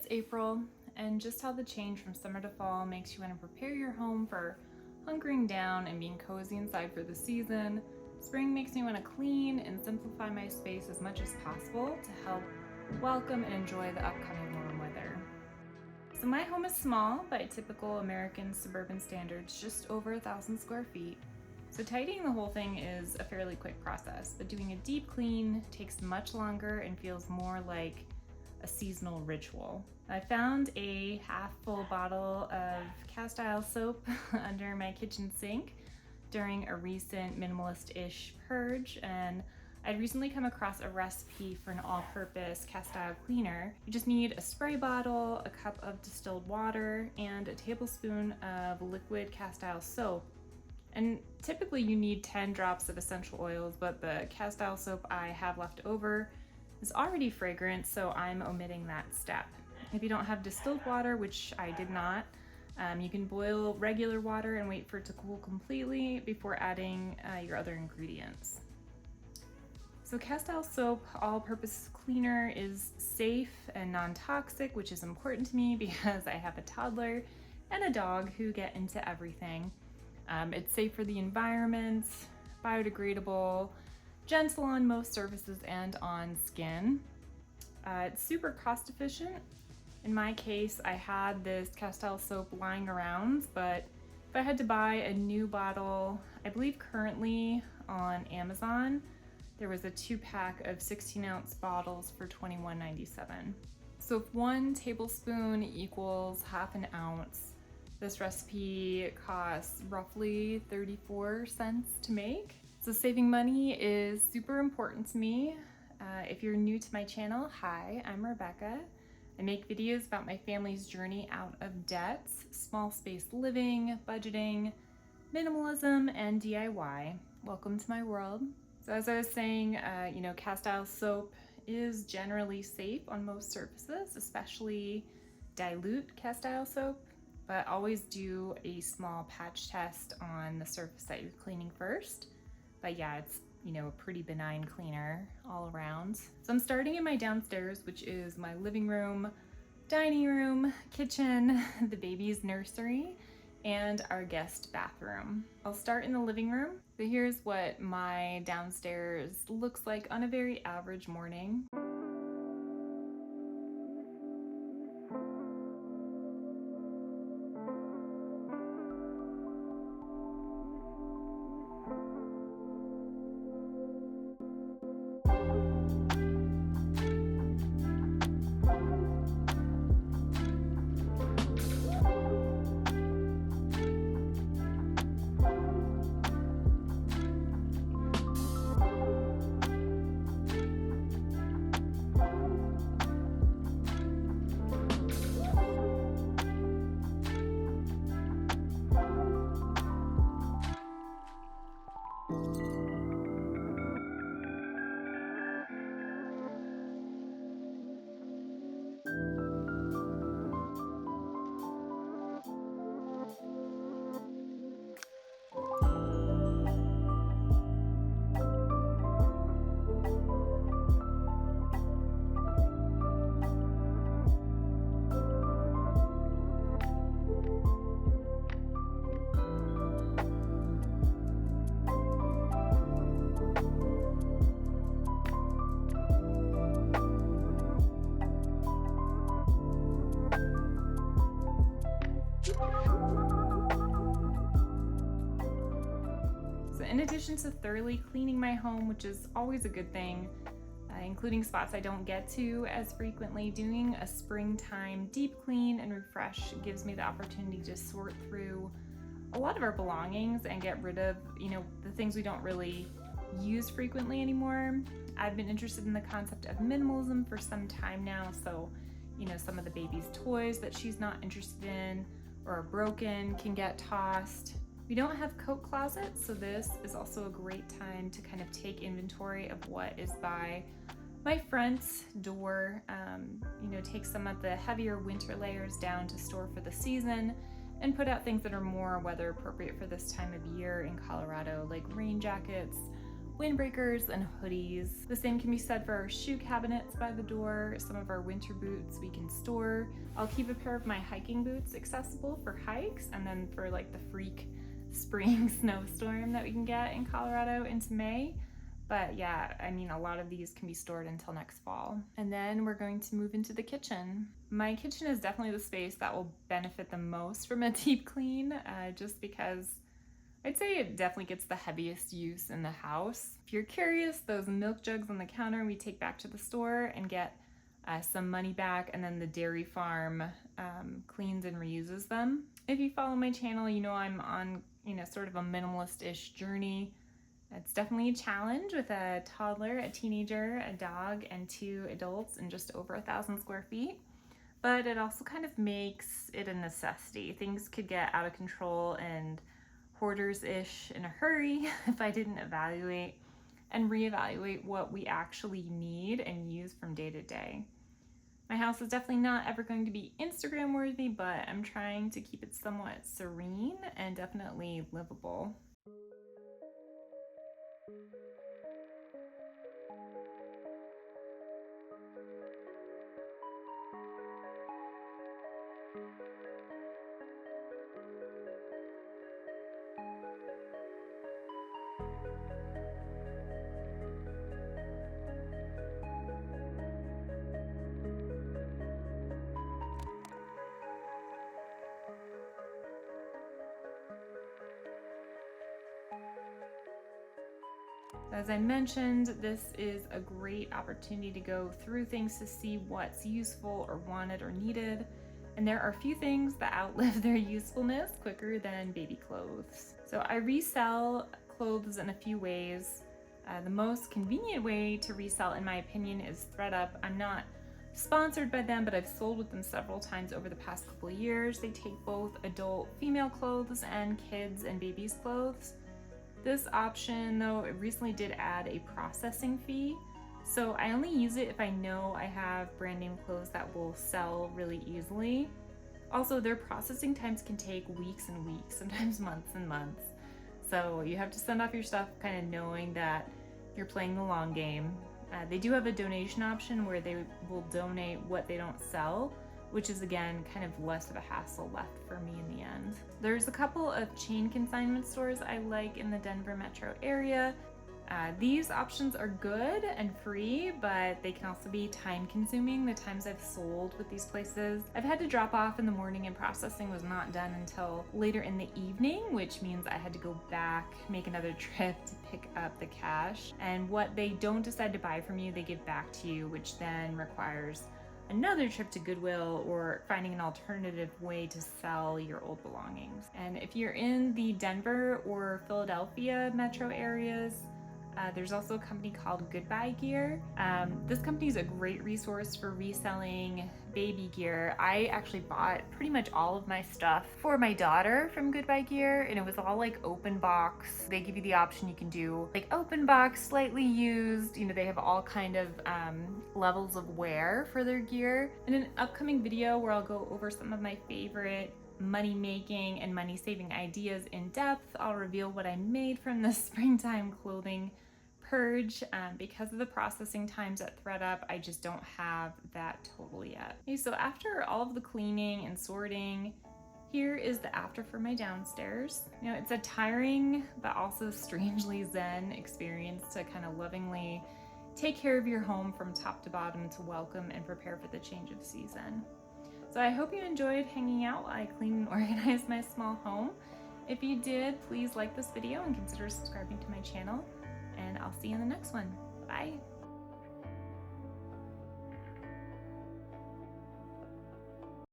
April, and just how the change from summer to fall makes you want to prepare your home for hunkering down and being cozy inside for the season. Spring makes me want to clean and simplify my space as much as possible to help welcome and enjoy the upcoming warm weather. So my home is small by typical American suburban standards, just over 1,000 square feet. So tidying the whole thing is a fairly quick process, but doing a deep clean takes much longer and feels more like a seasonal ritual. I found a half-full bottle of cast iron soap under my kitchen sink during a recent minimalist-ish purge, and I'd recently come across a recipe for an all-purpose cast iron cleaner. You just need a spray bottle, a cup of distilled water, and a tablespoon of liquid cast iron soap. And typically you need 10 drops of essential oils, but the cast iron soap I have left over is already fragrant, so I'm omitting that step. If you don't have distilled water, which I did not, you can boil regular water and wait for it to cool completely before adding your other ingredients. So cast iron soap all-purpose cleaner is safe and non-toxic, which is important to me because I have a toddler and a dog who get into everything. It's safe for the environment, biodegradable, gentle on most surfaces and on skin. It's super cost efficient. In my case, I had this cast iron soap lying around, but if I had to buy a new bottle, I believe currently on Amazon, there was a 2-pack of 16-ounce bottles for $21.97. So if 1 tablespoon equals half an ounce, this recipe costs roughly 34 cents to make. So saving money is super important to me. If you're new to my channel, hi, I'm Rebecca. I make videos about my family's journey out of debt, small space living, budgeting, minimalism, and DIY. Welcome to my world. So as I was saying, cast iron soap is generally safe on most surfaces, especially dilute cast iron soap, but always do a small patch test on the surface that you're cleaning first. But yeah, it's a pretty benign cleaner all around. So I'm starting in my downstairs, which is my living room, dining room, kitchen, the baby's nursery, and our guest bathroom. I'll start in the living room. So here's what my downstairs looks like on a very average morning. In addition to thoroughly cleaning my home, which is always a good thing, including spots I don't get to as frequently, doing a springtime deep clean and refresh gives me the opportunity to sort through a lot of our belongings and get rid of, the things we don't really use frequently anymore. I've been interested in the concept of minimalism for some time now, so, some of the baby's toys that she's not interested in or are broken can get tossed. We don't have coat closets, so this is also a great time to kind of take inventory of what is by my front door, take some of the heavier winter layers down to store for the season and put out things that are more weather appropriate for this time of year in Colorado, like rain jackets, windbreakers and hoodies. The same can be said for our shoe cabinets by the door. Some of our winter boots we can store. I'll keep a pair of my hiking boots accessible for hikes, and then for like the freak spring snowstorm that we can get in Colorado into May. But yeah, I mean, a lot of these can be stored until next fall. And then we're going to move into the kitchen. My kitchen is definitely the space that will benefit the most from a deep clean, just because I'd say it definitely gets the heaviest use in the house. If you're curious, those milk jugs on the counter we take back to the store and get some money back, and then the dairy farm cleans and reuses them. If you follow my channel, you know I'm on sort of a minimalist-ish journey. It's definitely a challenge with a toddler, a teenager, a dog, and 2 adults in just over 1,000 square feet. But it also kind of makes it a necessity. Things could get out of control and hoarders-ish in a hurry if I didn't evaluate and reevaluate what we actually need and use from day to day. My house is definitely not ever going to be Instagram worthy, but I'm trying to keep it somewhat serene and definitely livable. As I mentioned, this is a great opportunity to go through things to see what's useful or wanted or needed. And there are few things that outlive their usefulness quicker than baby clothes. So I resell clothes in a few ways. The most convenient way to resell, in my opinion, is ThredUp. I'm not sponsored by them, but I've sold with them several times over the past couple of years. They take both adult female clothes and kids and babies clothes. This option, though, it recently did add a processing fee. So I only use it if I know I have brand name clothes that will sell really easily. Also, their processing times can take weeks and weeks, sometimes months and months. So you have to send off your stuff kind of knowing that you're playing the long game. They do have a donation option where they will donate what they don't sell, which is again kind of less of a hassle left for me in the end. There's a couple of chain consignment stores I like in the Denver metro area. These options are good and free, but they can also be time consuming. The times I've sold with these places, I've had to drop off in the morning and processing was not done until later in the evening, which means I had to go back, make another trip to pick up the cash. And what they don't decide to buy from you, they give back to you, which then requires another trip to Goodwill or finding an alternative way to sell your old belongings. And if you're in the Denver or Philadelphia metro areas, there's also a company called Goodbye Gear. This company is a great resource for reselling baby gear. I actually bought pretty much all of my stuff for my daughter from Goodbye Gear, and it was all like open box. They give you the option, you can do like open box, slightly used. They have all kind of levels of wear for their gear. In an upcoming video where I'll go over some of my favorite money making and money saving ideas in depth, I'll reveal what I made from the springtime clothing purge. Because of the processing times at ThredUp, I just don't have that total yet. Okay, so after all of the cleaning and sorting, here is the after for my downstairs. It's a tiring but also strangely zen experience to kind of lovingly take care of your home from top to bottom to welcome and prepare for the change of season. So I hope you enjoyed hanging out while I clean and organize my small home. If you did, please like this video and consider subscribing to my channel, and I'll see you in the next one. Bye.